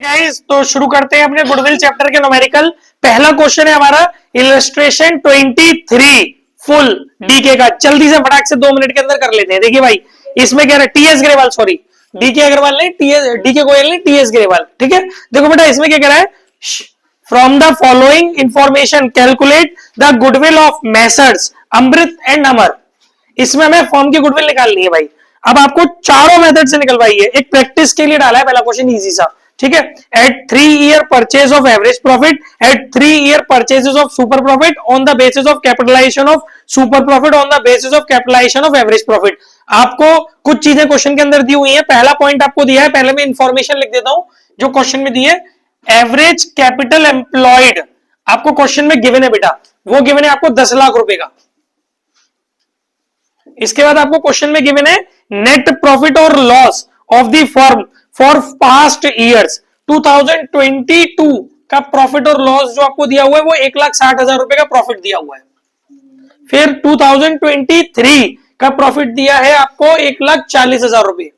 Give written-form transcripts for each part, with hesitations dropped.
Guys तो शुरू करते हैं अपने गुडविल चैप्टर के न्यूमेरिकल। पहला क्वेश्चन है हमारा इलस्ट्रेशन 23 फुल डीके का। जल्दी से फटाक से 2 मिनट के अंदर कर लेते हैं। देखिए भाई इसमें क्या है, TS Grewal, sorry DK Agarwal नहीं, डीके गोयल नहीं, टीएस ग्रेवाल। ठीक है, देखो बेटा इसमें क्या कह रहा है, from the following information calculate the goodwill of messrs Amrit and Amar. इसमें हमें फॉर्म की गुडविल निकालनी है भाई। अब आपको चारों मेथड से निकलवाई है, एक प्रैक्टिस के लिए डाला है पहला क्वेश्चन इजी सा। ठीक है, at 3 year purchase of average profit, at 3 year purchases of super profit on the basis of capitalisation of super profit on the basis of capitalisation of average profit. आपको कुछ चीजें क्वेश्चन के अंदर दी हुई है। पहला पॉइंट आपको दिया है, पहले मैं इंफॉर्मेशन लिख देता हूं जो क्वेश्चन में दी है। एवरेज कैपिटल एम्प्लॉयड आपको क्वेश्चन में गिवन है बेटा, वो गिवन है आपको 10 लाख रुपए का। इसके बाद आपको क्वेश्चन में गिवन है नेट प्रॉफिट और loss of the firm for past years. 2022 का प्रॉफिट और लॉस जो आपको दिया हुआ है वो 1,60,000 रुपए का प्रॉफिट दिया हुआ है। फिर 2023 का प्रॉफिट दिया है आपको 1,40,000 रुपए,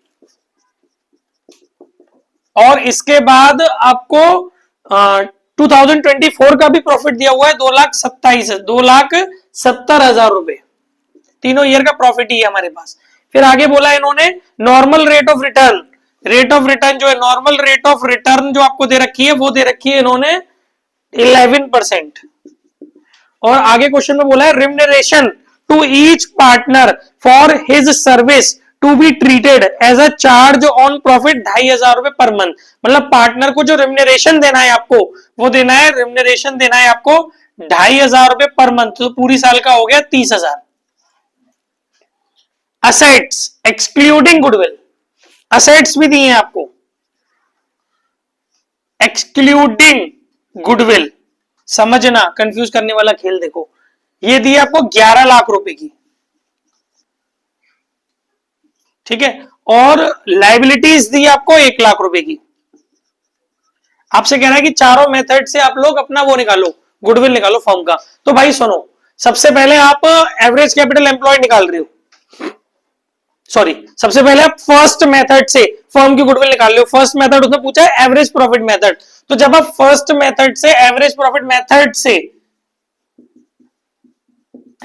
और इसके बाद आपको 2024 का भी प्रॉफिट दिया हुआ है 2,70,000 रुपए। तीनों ईयर का प्रॉफिट ही है हमारे पास। फिर आगे बोला इन्होंने normal rate of return, rate of return जो है, नॉर्मल रेट ऑफ रिटर्न जो आपको दे रखी है वो दे रखी है इन्होंने 11%। और आगे क्वेश्चन में बोला है remuneration to each partner for his service to be treated as a charge on profit 2,500 रुपए पर मंथ। मतलब पार्टनर को जो रिम्यूनरेशन देना है आपको, वो देना है, रिम्यूनरेशन देना है आपको 2,500 रुपए पर मंथ, तो पूरी साल का हो गया 30,000। असेट्स एक्सक्लूडिंग गुडविल, असेट्स भी दिए हैं आपको एक्सक्लूडिंग गुडविल। समझना, कंफ्यूज करने वाला खेल देखो, ये दिए आपको 11 लाख रुपए की। ठीक है, और लाइबिलिटीज दी आपको 1 लाख रुपए की। आपसे कह रहा है कि चारों मेथड से आप लोग अपना वो निकालो, गुडविल निकालो फर्म का। तो भाई सुनो, सबसे पहले आप एवरेज कैपिटल एम्प्लॉयड निकाल रहे हो, सॉरी सबसे पहले आप फर्स्ट मेथड से फर्म की गुडविल निकाल लो। फर्स्ट मेथड उसने पूछा है एवरेज प्रॉफिट मेथड, तो जब आप फर्स्ट मेथड से एवरेज प्रॉफिट मेथड से,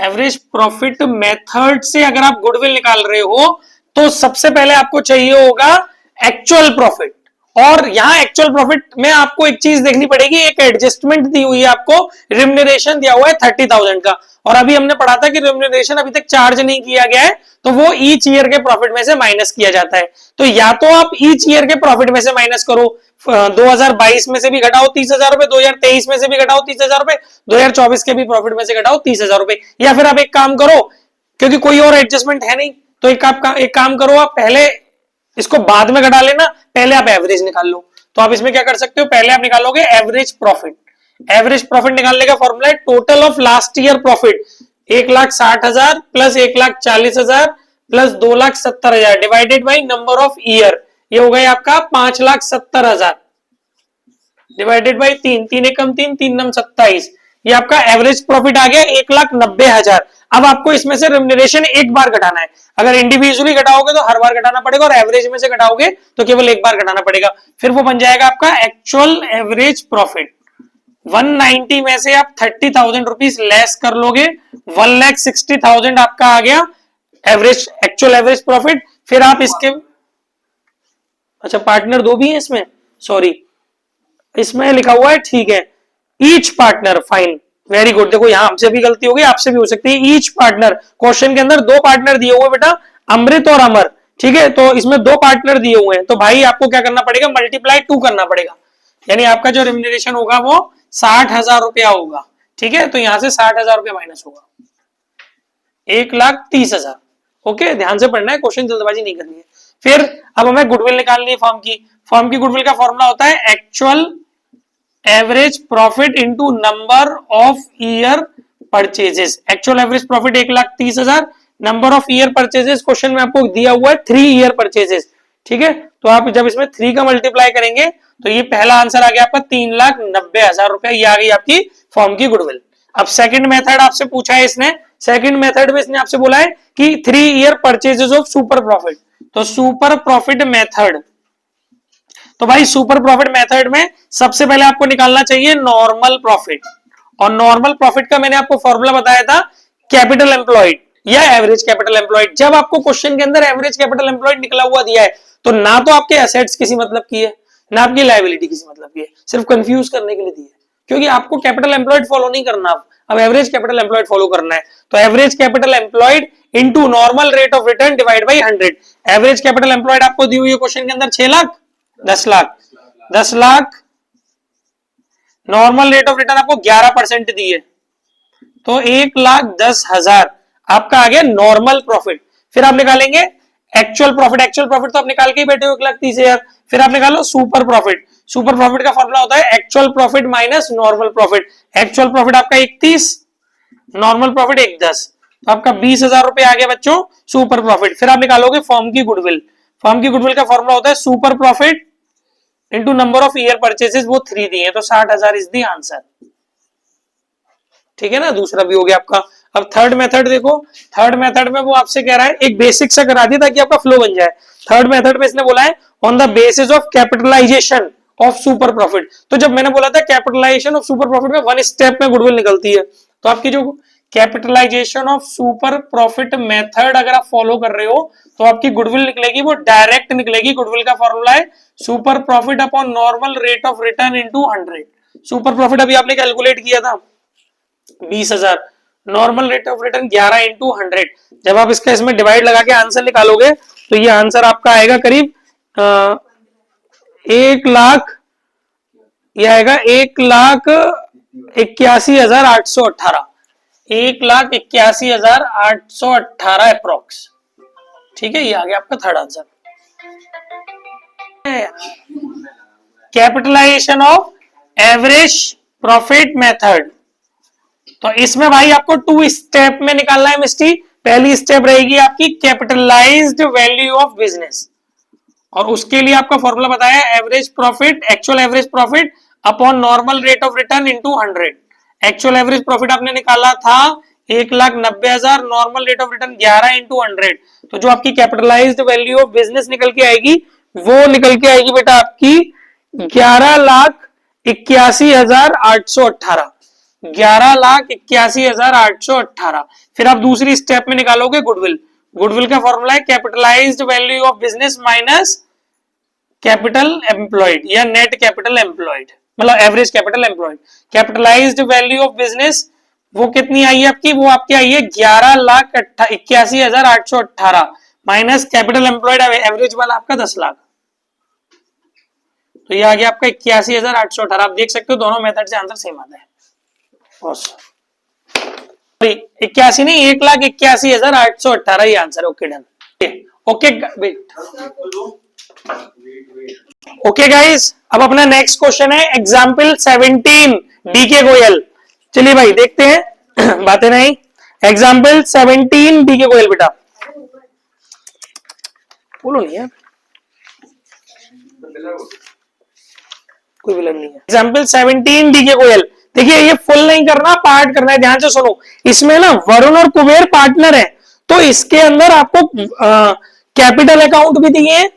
एवरेज प्रॉफिट मेथड से अगर आप गुडविल निकाल रहे हो तो सबसे पहले आपको चाहिए होगा एक्चुअल प्रॉफिट। और यहां एक्चुअल प्रॉफिट में आपको एक चीज देखनी पड़ेगी, एक एडजस्टमेंट दी हुई है आपको, रिम्यूनरेशन दिया हुआ है 30,000 का, और अभी हमने पढ़ा था कि रिम्यूनरेशन अभी तक चार्ज नहीं किया गया है, तो वो ईच ईयर के प्रॉफिट में से माइनस किया जाता है। तो या तो आप ईच ईयर के प्रॉफिट में से माइनस करो, 2022 में से भी घटाओ 30,000 रुपए, 2023 में से भी घटाओ 30,000 रुपए, 2024 के भी प्रॉफिट में से घटाओ 30,000 रुपए, या फिर आप एक काम करो, क्योंकि कोई और एडजस्टमेंट है नहीं, तो एक काम करो, आप पहले इसको बाद में घटा लेना, पहले आप एवरेज निकाल लो। तो आप इसमें क्या कर सकते हो, पहले आप निकालोगे एवरेज प्रॉफिट। एवरेज प्रॉफिट निकालने का फॉर्मूला है total of last year profit 1,60,000 plus 1,40,000 plus 2,70,000 divided by number of year, ये हो गया आपका 5,70,000 डिवाइडेड बाई 3, 3 एकम 3, 3 नम 27, ये आपका एवरेज प्रॉफिट आ गया 1,90,000। अब आपको इसमें से रिम्यूनरेशन एक बार घटाना है। अगर इंडिविजुअली घटाओगे तो हर बार घटाना पड़ेगा, और एवरेज में से घटाओगे तो केवल एक बार घटाना पड़ेगा। फिर वो बन जाएगा आपका एक्चुअल एवरेज प्रॉफिट। 190 में से आप 30,000 रुपीज लेस कर लोगे, 1,60,000 आपका आ गया एवरेज, एक्चुअल एवरेज प्रॉफिट। फिर आप इसके, अच्छा पार्टनर दो भी है इसमें, सॉरी इसमें लिखा हुआ है, ठीक है, each partner, fine, very good. देखो यहां हमसे भी गलती होगी, आपसे भी हो सकती है। ईच पार्टनर, क्वेश्चन के अंदर 2 पार्टनर दिए हुए बेटा, अमृत और अमर। ठीक है, तो इसमें 2 पार्टनर दिए हुए हैं, तो भाई आपको क्या करना पड़ेगा, मल्टीप्लाई 2 करना पड़ेगा, यानी आपका जो रिम्यूनरेशन होगा वो 60,000 रुपया होगा। ठीक है, तो यहां से 60,000 रुपया माइनस होगा, 1,30,000। ओके, ध्यान से पढ़ना है, क्वेश्चन जल्दबाजी नहीं करनी है। फिर अब हमें गुडविल निकालनी है फर्म की। फर्म की गुडविल का फॉर्मूला होता है actual average profit into number of year purchases. Actual average profit 1,30,000, number of year purchases question में आपको दिया हुआ है 3 ईयर परचेजेस। ठीक है, तो आप जब इसमें 3 का मल्टीप्लाई करेंगे तो ये पहला आंसर आ गया आपका 3,90,000 रुपया, ये आ गई आपकी फर्म की गुडविल। अब सेकंड मेथड आपसे पूछा है इसने, सेकंड मेथड में इसने आपसे बोला है कि 3 year purchases of super profit. तो सुपर प्रॉफिट मेथड तो भाई सुपर प्रॉफिट मेथड में सबसे पहले आपको निकालना चाहिए नॉर्मल प्रॉफिट, और नॉर्मल प्रॉफिट का मैंने आपको फॉर्मूला बताया था कैपिटल एम्प्लॉयड या एवरेज कैपिटल एम्प्लॉयड। जब आपको क्वेश्चन के अंदर एवरेज कैपिटल एम्प्लॉयड निकला हुआ दिया है तो ना तो आपके एसेट्स किसी मतलब की है ना आपकी लायबिलिटी किसी मतलब की है, सिर्फ कंफ्यूज करने के लिए दी है, क्योंकि आपको कैपिटल एम्प्लॉयड फॉलो नहीं करना, अब एवरेज कैपिटल एम्प्लॉयड फॉलो करना है। तो average capital employed into normal rate of return divide by 100। Average capital employed आपको दी हुई है क्वेश्चन के अंदर 6 lakh 10 lakh 10 lakh, normal rate of return आपको 11% दी है तो 1,10,000 आपका आ गया नॉर्मल प्रॉफिट। फिर आप निकालेंगे एक्चुअल प्रॉफिट, एक्चुअल प्रॉफिट तो आप निकाल के ही बैठे हो 1,30,000। फिर आप निकालो सुपर प्रॉफिट, सुपर प्रॉफिट का फॉर्मूला होता है actual profit minus normal profit. Actual profit आपका 31, नॉर्मल प्रॉफिट 1,10, तो आपका 20,000 रुपए आ गया बच्चों सुपर प्रॉफिट। फिर आप निकालोगे फर्म की गुडविल, फर्म की गुडविल का फॉर्मूला होता है super profit into number of year purchases, वो 3 दिए तो 60,000 इज द आंसर। ठीक है ना, दूसरा भी हो गया आपका। अब थर्ड मेथड देखो, थर्ड मेथड में वो आपसे कह रहा है एक बेसिक सा करा दिया ताकि आपका फ्लो बन जाए। थर्ड मेथड में इसने बोला है on the basis of capitalisation of super profit. तो जब मैंने बोला था कैपिटलाइजेशन ऑफ सुपर प्रॉफिट में 1 स्टेप में गुडविल निकलती है, तो आपकी जो capitalisation of super profit method अगर आप फॉलो कर रहे हो तो आपकी गुडविल निकलेगी वो डायरेक्ट निकलेगी। गुडविल का फॉर्मूला है super profit upon normal rate of return into 100। Super profit अभी आपने कैलकुलेट किया था 20,000, normal rate of return 11 into 100। जब आप इसका इसमें डिवाइड लगा के आंसर निकालोगे तो ये आंसर आपका आएगा करीब 1 लाख, ये आएगा 1,81,818, 1,81,818 अप्रोक्स। ठीक है, ये आ गया आपका third answer. Capitalisation of average profit method, तो इसमें भाई आपको 2 स्टेप में निकालना है मिस्टी। पहली स्टेप रहेगी आपकी कैपिटलाइज्ड वैल्यू ऑफ बिजनेस, और उसके लिए आपका फॉर्मूला बताया average profit, actual average profit upon normal rate of return into 100। Actual average profit आपने निकाला था 1,90,000, normal rate of return 11 into 100, तो जो आपकी कैपिटलाइज्ड वैल्यू ऑफ बिजनेस निकल के आएगी वो निकल के आएगी बेटा आपकी 11,81,818, 11,81,818। फिर आप दूसरी स्टेप में निकालोगे गुडविल, गुडविल का फॉर्मूला है capitalised value of business minus capital employed या नेट कैपिटल एम्प्लॉयड, मतलब average capital employed. Capitalised value of business वो कितनी आई है आपकी, वो आपकी आई है 11,81,818 माइनस कैपिटल एम्प्लॉयड एवरेज वाला आपका 10 लाख, तो ये आ गया आपका 81,818। आप देख सकते हो दोनों मेथड से आंसर सेम आता है। 81 नहीं, 1,81,818 ये आंसर। Okay done, okay wait, okay guys. अब अपना नेक्स्ट क्वेश्चन है एग्जाम्पल 17 डीके गोयल। चलिए भाई देखते हैं बातें नहीं। एग्जाम्पल 17 डीके गोयल, बेटा बोलो नहीं यार, कोई विलन नहीं है। एग्जाम्पल 17 डीके गोयल, देखिए ये फुल नहीं करना, पार्ट करना है, ध्यान से सुनो। इसमें ना वरुण और कुबेर पार्टनर है, तो इसके अंदर आपको कैपिटल अकाउंट भी दिए हैं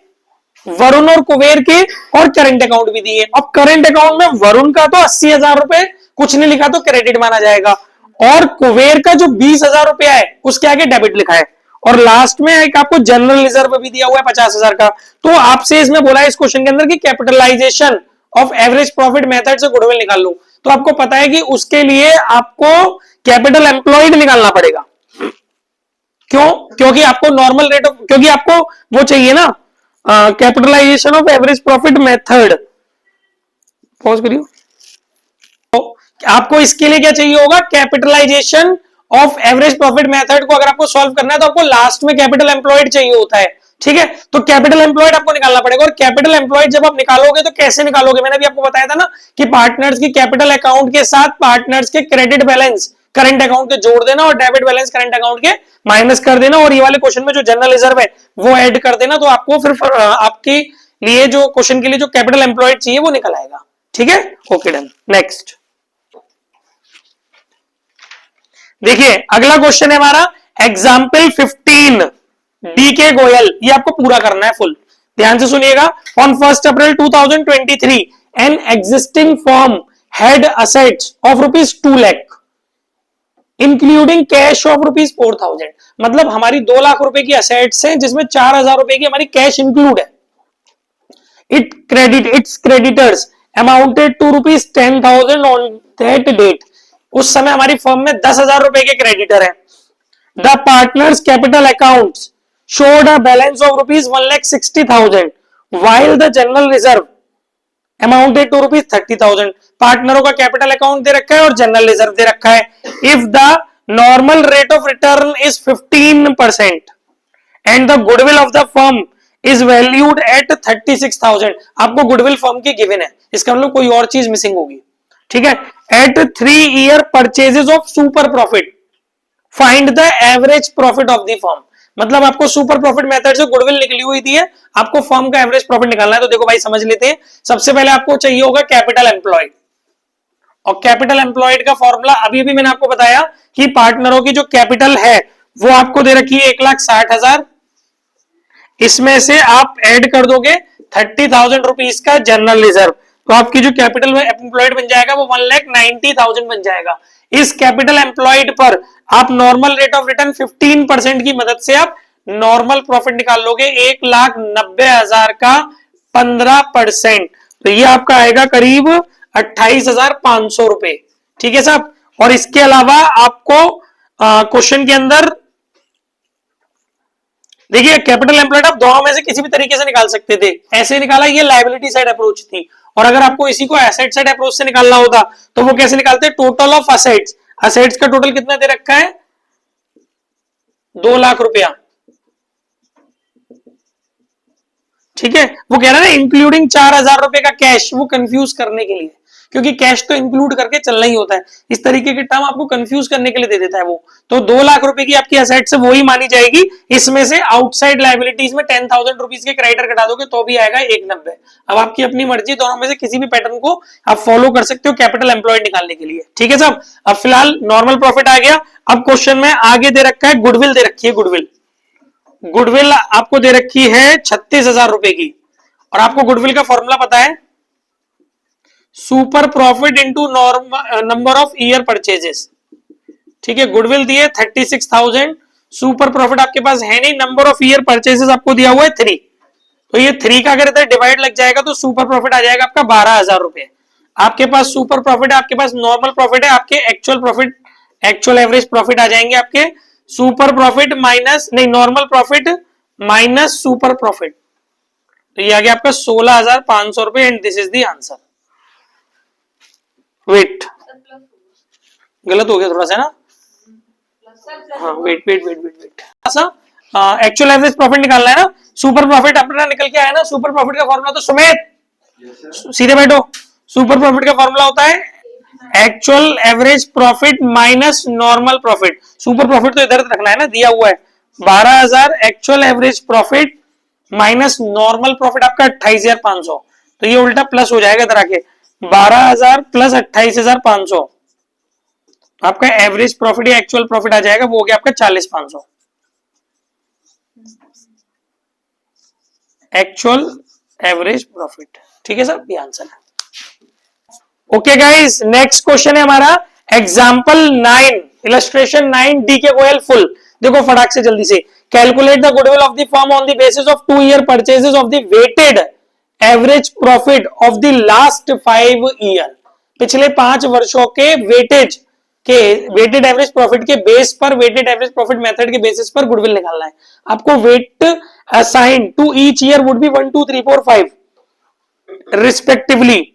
वरुण और कुबेर के, और करंट अकाउंट भी दिए। अब करंट अकाउंट में वरुण का तो 80,000 रुपए कुछ नहीं लिखा तो क्रेडिट माना जाएगा, और कुबेर का जो 20,000 रुपया है उसके आगे डेबिट लिखा है, और लास्ट में एक आपको जनरल रिजर्व भी दिया हुआ है 50,000 का। तो आपसे इसमें बोला है इस क्वेश्चन के अंदर कि capitalisation of average profit method से गुडविल निकाल लो। तो आपको पता है कि उसके लिए आपको कैपिटल एम्प्लॉयड निकालना पड़ेगा। क्यों? क्योंकि आपको नॉर्मल रेट ऑफ, क्योंकि आपको वो चाहिए ना capitalisation of average profit method. Pause करियो, तो आपको इसके लिए क्या चाहिए होगा, capitalisation of average profit method को अगर आपको सॉल्व करना है तो आपको लास्ट में कैपिटल एम्प्लॉयड चाहिए होता है। ठीक है, तो कैपिटल एम्प्लॉयड आपको निकालना पड़ेगा, और कैपिटल एम्प्लॉयड जब आप निकालोगे तो कैसे निकालोगे, मैंने भी आपको बताया था ना कि पार्टनर्स की कैपिटल अकाउंट के साथ पार्टनर्स के क्रेडिट बैलेंस करंट अकाउंट के जोड़ देना, और डेबिट बैलेंस करंट अकाउंट के माइनस कर देना, और ये वाले क्वेश्चन में जो जनरल रिजर्व है वो ऐड कर देना, तो आपको फिर आपके लिए जो क्वेश्चन के लिए जो कैपिटल एम्प्लॉयड चाहिए वो निकल आएगा। ठीक है, ओके डन। नेक्स्ट देखिए अगला क्वेश्चन है हमारा एग्जाम्पल 15 डीके गोयल। ये आपको पूरा करना है फुल, ध्यान से सुनिएगा, on 1 April 2023 an existing firm had assets of ₹2 lakh including cash of ₹4,000। मतलब हमारी 2 लाख रुपए की असेट्स हैं जिसमें 4,000 रुपए की हमारी कैश इंक्लूड है। its creditors amounted to ₹10,000 on that date। उस समय हमारी फर्म में 10,000 रुपए के क्रेडिटर हैं। The partners capital accounts showed a balance of ₹1,60,000 while the general reserve amounted to ₹30,000। पार्टनरों का कैपिटल अकाउंट दे रखा है और जनरल रिजर्व दे रखा है। If the normal rate of return is 15% and the goodwill of the firm is valued at 36,000। आपको goodwill firm की given है, इसका मतलब कोई और चीज मिसिंग होगी, ठीक है। At 3 year purchases of super profit find the average profit of the firm. मतलब आपको सुपर प्रॉफिट मेथड से गुडविल निकली हुई थी, आपको फर्म का एवरेज प्रॉफिट निकालना है। तो देखो भाई समझ लेते हैं, सबसे पहले आपको चाहिए होगा कैपिटल एम्प्लॉयड, और कैपिटल एम्प्लॉयड का फॉर्मूला अभी भी मैंने आपको बताया कि पार्टनरों की जो कैपिटल है वो आपको दे रखी है 1,60,000। इसमें से आप ऐड कर दोगे 30,000 रुपीज का जनरल रिजर्व, तो आपकी जो कैपिटल एम्प्लॉयड बन जाएगा वो 1,90,000 बन जाएगा। इस कैपिटल एम्प्लॉयड पर आप नॉर्मल रेट ऑफ रिटर्न 15% की मदद से आप नॉर्मल प्रॉफिट निकाल लोगे 1,90,000 का 15%, तो ये आपका आएगा करीब 28,500 रुपए, ठीक है साहब। और इसके अलावा आपको क्वेश्चन के अंदर देखिए कैपिटल एम्प्लॉयड आप दोनों में से किसी भी तरीके से निकाल सकते थे, ऐसे निकाला, ये लायबिलिटी साइड अप्रोच थी। और अगर आपको इसी को एसेट साइड अप्रोच से निकालना होता तो वो कैसे निकालते, टोटल ऑफ असेट्स, असेट्स का टोटल कितना दे रखा है 2 लाख रुपया, ठीक है। वो कह रहा है ना इंक्लूडिंग 4,000 रुपए का कैश, वो कंफ्यूज करने के लिए, क्योंकि कैश तो इंक्लूड करके चलना ही होता है, इस तरीके के टर्म आपको कंफ्यूज करने के लिए दे देता है वो। तो 2 लाख रुपए की आपकी असेट्स है, वो ही मानी जाएगी। इसमें से आउटसाइड लायबिलिटीज में 10,000 रुपीज के क्रेडिटर घटा दोगे तो भी आएगा 190। अब आपकी अपनी मर्जी, दोनों में से किसी भी पैटर्न को आप फॉलो कर सकते हो कैपिटल एम्प्लॉयड निकालने के लिए, ठीक है साहब। अब फिलहाल नॉर्मल प्रॉफिट आ गया। अब क्वेश्चन में आगे दे रखा है गुडविल दे रखी है, गुडविल आपको दे रखी है 36,000 रुपए की, और आपको गुडविल का फॉर्मूला पता है super profit into number of year purchases, ठीक है। गुडविल दिए 36,000, सुपर प्रॉफिट आपके पास है नहीं, नंबर ऑफ ईयर परचेजेस आपको दिया हुआ है 3, तो ये 3 का अगर इधर डिवाइड लग जाएगा तो सुपर प्रॉफिट आ जाएगा आपका 12,000 रुपए। आपके पास सुपर प्रॉफिट है, आपके पास नॉर्मल प्रॉफिट है, आपके actual profit, actual average profit आ जाएंगे आपके सुपर प्रॉफिट माइनस, नहीं, normal profit minus super profit, तो ये आ गया आपका 16,500 रुपए, and this is the answer. Wait, गलत हो गया थोड़ा सा ना, हाँ वेट, एक्चुअल एवरेज प्रॉफिट निकालना है ना, सुपर प्रॉफिट अपना निकल के आया ना, सुपर प्रॉफिट का फॉर्मूला तो सुमित सीधे बैठो, सुपर प्रॉफिट का फॉर्मूला होता है actual average profit minus normal profit. Super profit तो इधर रखना है ना, दिया हुआ है 12,000, actual average profit minus normal profit आपका 28,500, तो ये उल्टा प्लस हो जाएगा इधर आके, 12,000 प्लस 28,500, आपका एवरेज प्रॉफिट या एक्चुअल प्रॉफिट आ जाएगा, वो हो गया आपका 40,500, एक्चुअल एवरेज प्रॉफिट, ठीक है सर, ये आंसर है। ओके गाइस, नेक्स्ट क्वेश्चन है हमारा एग्जांपल 9, इलस्ट्रेशन 9 डी के गोयल फुल। देखो फटाक से जल्दी से, calculate the goodwill of the firm on the basis of 2 year purchases of the weighted average profit of the last 5 year. पिछले 5 वर्षों के वेटेज के, वेटेड एवरेज प्रॉफिट के बेस पर, वेटेड एवरेज प्रॉफिट मेथड के बेसिस पर goodwill निकालना है आपको। Weight assign to each year would be 1 2 3 4 5 respectively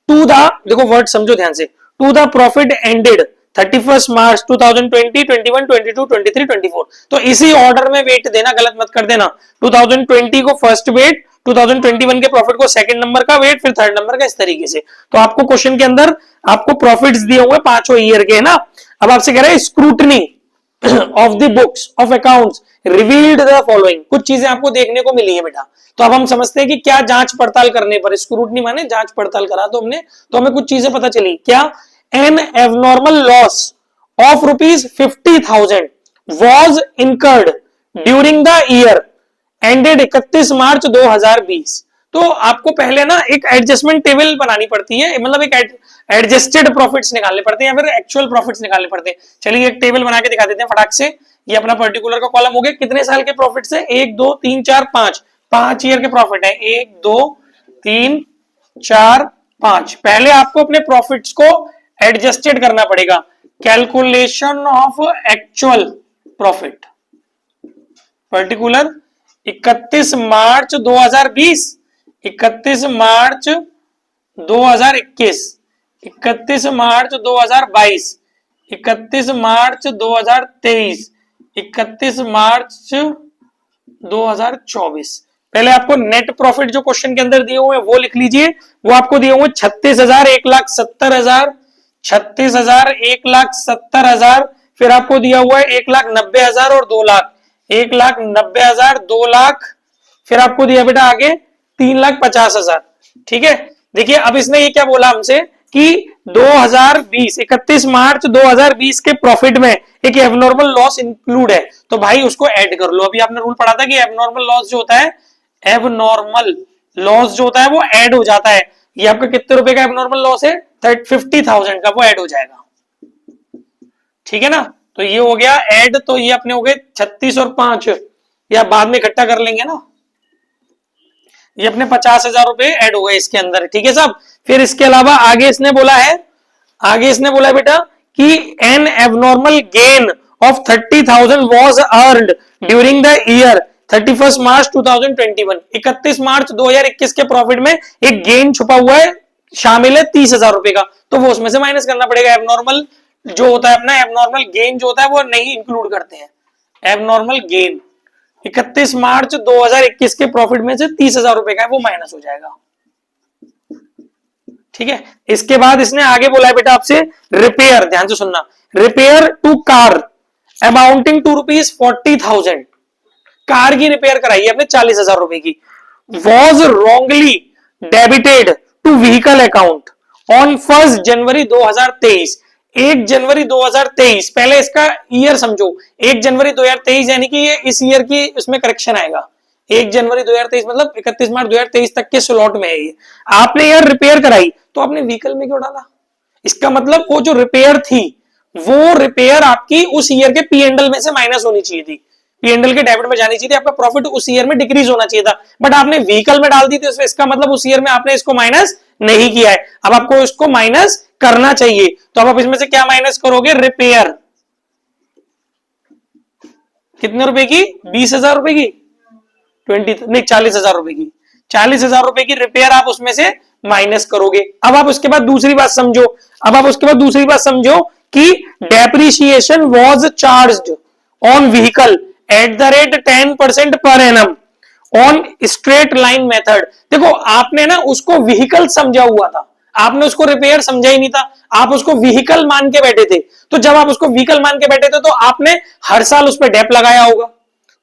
to the, देखो वर्ड समझो ध्यान से, to the profit ended 31 March 2020, 21, 22, 23, 24। तो इसी ऑर्डर में वेट देना, गलत मत कर देना। 2020 को फर्स्ट वेट, 2021 के प्रॉफिट को सेकंड नंबर का वेट, फिर थर्ड नंबर का, इस तरीके से। तो आपको क्वेश्चन के अंदर आपको प्रॉफिट्स दिए हुए 5 ईयर के, है ना। अब आपसे कह रहे हैं scrutiny of the books of accounts revealed the following, कुछ चीजें आपको देखने को मिली है बेटा। तो अब हम समझते हैं कि क्या जांच पड़ताल करने पर, स्क्रूटनी माने जांच पड़ताल करा तो हमने, तो हमें कुछ चीजें पता चली। क्या, N abnormal loss of ₹50,000 was incurred during the year ended 31 March 2020। तो आपको पहले ना एक एडजस्टमेंट टेबल बनानी पड़ती है, मतलब एक एडजस्टेड प्रॉफिट्स निकालने पड़ते हैं या फिर एक्चुअल प्रॉफिट्स निकालने पड़ते हैं। चलिए एक टेबल बना के दिखा देते हैं फटाक से। ये अपना पर्टिकुलर का कॉलम हो गया, कितने साल के प्रॉफिट्स है, 1 2 3 4 5, 5 ईयर के प्रॉफिट है, 1 2 3 4 5। पहले आपको अपने प्रॉफिट्स को एडजस्टेड करना पड़ेगा। Calculation of actual profit particular 31 March 2020, 31 March 2021, 31 March 2022, 31 March 2023, 31 मार्च 2024। पहले आपको नेट प्रॉफिट जो क्वेश्चन के अंदर दिए हुए हैं वो लिख लीजिए। वो आपको दिए हुए 36,000, 1,70,000, 36,000, 1,70,000, फिर आपको दिया हुआ है 1,90,000 और 2 लाख, 1,90,000, 2 लाख, फिर आपको दिया बेटा आगे 3,50,000। ठीक है, देखिए अब इसने ये क्या बोला हमसे कि 2020 31 मार्च 2020 के प्रॉफिट में एक एबनॉर्मल लॉस इंक्लूड है, तो भाई उसको ऐड कर लो। अभी आपने रूल पढ़ा था कि एबनॉर्मल लॉस जो होता है, एबनॉर्मल लॉस जो होता है वो ऐड हो जाता है। ये आपका कितने रुपए का एबनॉर्मल लॉस है, 50,000 का, वो ऐड हो जाएगा। ठीक है ना, तो ये हो गया ऐड। तो ये अपने हो गए 36 और 5, या बाद में इकट्ठा कर लेंगे ना, ये अपने 50,000 रुपए ऐड हो गए इसके अंदर। ठीक है साहब, फिर इसके अलावा आगे इसने बोला है, आगे इसने बोला है बेटा कि N abnormal gain of 30,000 was earned during the year 31 मार्च 2021। 31 मार्च 2021 के प्रॉफिट में एक गेन छुपा हुआ है, शामिल है 30,000 रुपए का, तो वो उसमें से माइनस करना पड़ेगा। एबनॉर्मल जो होता है अपना, एबनॉर्मल गेन जो होता है वो नहीं इंक्लूड करते हैं। एबनॉर्मल गेन 31 मार्च 2021 के प्रॉफिट में से 30,000 रुपए का है, वो माइनस हो जाएगा। ठीक है, इसके बाद इसने आगे बोला है बेटा आपसे रिपेयर, ध्यान से सुनना, repair to car amounting to ₹40,000। Car की रिपेयर कराई है अपने 40,000 रुपए की। Was wrongly debited to vehicle account on 1 जनवरी 2023। 1 जनवरी 2023, पहले इसका ईयर समझो, 1 जनवरी 2023 यानी कि ये इस ईयर की उसमें करेक्शन आएगा। 1 जनवरी 2023 मतलब 31 मार्च 2023 तक के स्लॉट में है ये। आपने यार रिपेयर कराई तो आपने व्हीकल में क्यों डाला? इसका मतलब वो जो रिपेयर थी, वो रिपेयर आपकी उस ईयर के पी एंडल में से माइनस होनी चाहिए थी, पी एंडल के डेबिट में जानी चाहिए थी, आपका प्रॉफिट उस ईयर में डिक्रीज होना चाहिए था, बट आपने व्हीकल में डाल दी थी, इसका मतलब उस ईयर में आपने इसको माइनस नहीं किया है। अब आपको इसको माइनस करना चाहिए, तो अब आप इसमें से क्या माइनस करोगे? रिपेयर। कितने रुपए की? 20,000 रुपए की, 20 नहीं 40,000 रुपए की, 40,000 रुपए की रिपेयर आप उसमें से माइनस करोगे। अब आप उसके बाद दूसरी बात समझो, अब आप उसके बाद दूसरी बात समझो कि depreciation was charged on vehicle at the rate 10% per annum on straight line method. देखो आपने ना उसको व्हीकल समझा हुआ था, आपने उसको रिपेयर समझा ही नहीं था, आप उसको व्हीकल मान के बैठे थे। तो जब आप उसको व्हीकल मान के बैठे थे तो आपने हर साल उस पर डेप लगाया होगा,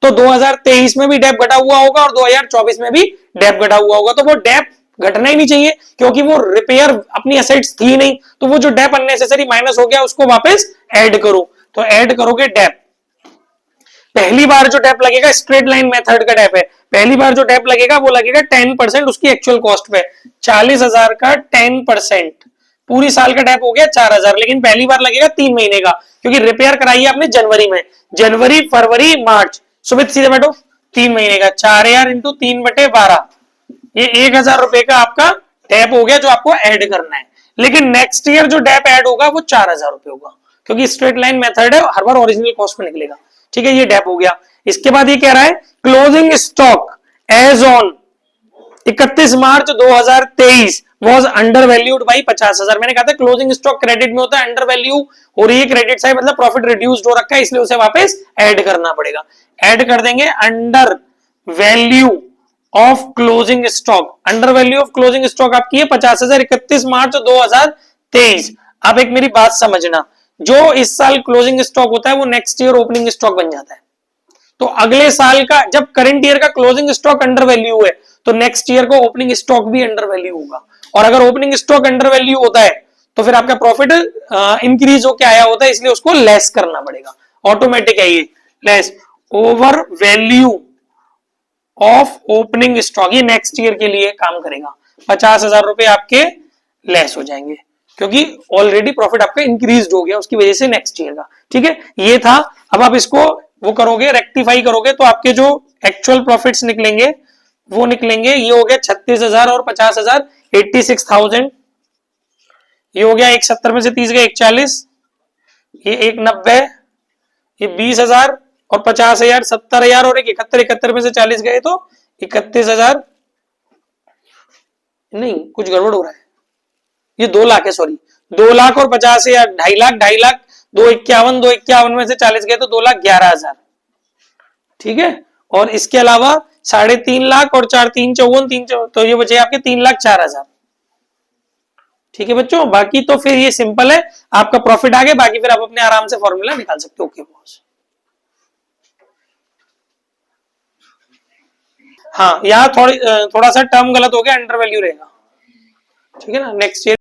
तो 2023 में भी डेप घटा हुआ होगा और 2024 में भी डेप घटा हुआ होगा। तो वो डेप घटना ही नहीं चाहिए क्योंकि वो रिपेयर अपनी एसेट्स थी नहीं, तो वो जो डेप अननेसेसरी माइनस हो गया उसको वापस ऐड करो। तो ऐड करोगे डेप। पहली बार जो डेप लगेगा स्ट्रेट लाइन मेथड का डेप है, पहली बार जो डेप लगेगा वो लगेगा 10% उसकी एक्चुअल कॉस्ट पे। 40,000 का 10%, पूरी साल का डेप हो गया 4,000, लेकिन पहली बार लगेगा 3 महीने का, क्योंकि रिपेयर कराई है आपने जनवरी में, जनवरी फरवरी मार्च, सुमित सीधे बैठो, 3 महीने का 4,000 इंटू 3/12, ये 1,000 रुपए का आपका डेप हो गया जो आपको ऐड करना है। लेकिन नेक्स्ट ईयर जो डेप ऐड होगा वो 4,000 रुपए होगा, क्योंकि स्ट्रेट लाइन मेथड है, हर बार ओरिजिनल कॉस्ट में निकलेगा। ठीक है, ये डेप हो गया। इसके बाद ये कह रहा है closing stock as on 31 March 2023 was undervalued by 50,000। मैंने कहा था क्लोजिंग स्टॉक क्रेडिट में होता है, अंडर वैल्यू हो रही है क्रेडिट साइड, मतलब प्रॉफिट रिड्यूस्ड हो रखा है, इसलिए उसे वापस ऐड करना पड़ेगा। ऐड कर देंगे under value of closing stock, under value of closing stock आपकी है 50,000 31 मार्च 2023। अब एक मेरी बात समझना, जो इस साल क्लोजिंग स्टॉक होता है वो नेक्स्ट ईयर ओपनिंग स्टॉक बन जाता है। तो अगले साल का जब करंट ईयर का क्लोजिंग स्टॉक अंडर वैल्यू है तो नेक्स्ट ईयर को ओपनिंग स्टॉक भी अंडर वैल्यू होगा, और अगर ओपनिंग स्टॉक अंडर वैल्यू होता है तो फिर आपका प्रॉफिट इंक्रीज होकर आया होता है, इसलिए उसको लेस करना पड़ेगा, ऑटोमेटिक है ये less. Over value of opening stock, ये नेक्स्ट ईयर के लिए काम करेगा। 50,000 रुपए आपके लेस हो जाएंगे क्योंकि ऑलरेडी प्रॉफिट आपका इंक्रीज हो गया उसकी वजह से नेक्स्ट ईयर का। ठीक है, ये था। अब आप इसको वो करोगे, रेक्टिफाई करोगे तो आपके जो एक्चुअल प्रॉफिट्स निकलेंगे वो निकलेंगे, ये हो गया 36,000 और 50,000, 86,000। ये हो गया 170 में से 30 गए 140, ये 190, ये 20,000 और 50,000 70,000 और 71 में से 40 गए तो 31,000। नहीं, कुछ गड़बड़ हो रहा है, ये 2 लाख है, सॉरी 2 लाख और 50,000, 2.5 लाख, 2.5 लाख, 251 में से 40 गए तो 2,11,000। ठीक है, और इसके अलावा 3.5 लाख और 4 3 54 3, तो ये बचे आपके 3,04,000। ठीक है बच्चों, बाकी तो फिर ये सिंपल है, आपका प्रॉफिट आ गया, बाकी फिर आप अपने आराम से फॉर्मूला निकाल सकते हो। ओके बॉस, हाँ यहाँ थोड़ा सा टर्म गलत हो गया, अंडर वैल्यू रहेगा। ठीक है ना, नेक्स्ट ईयर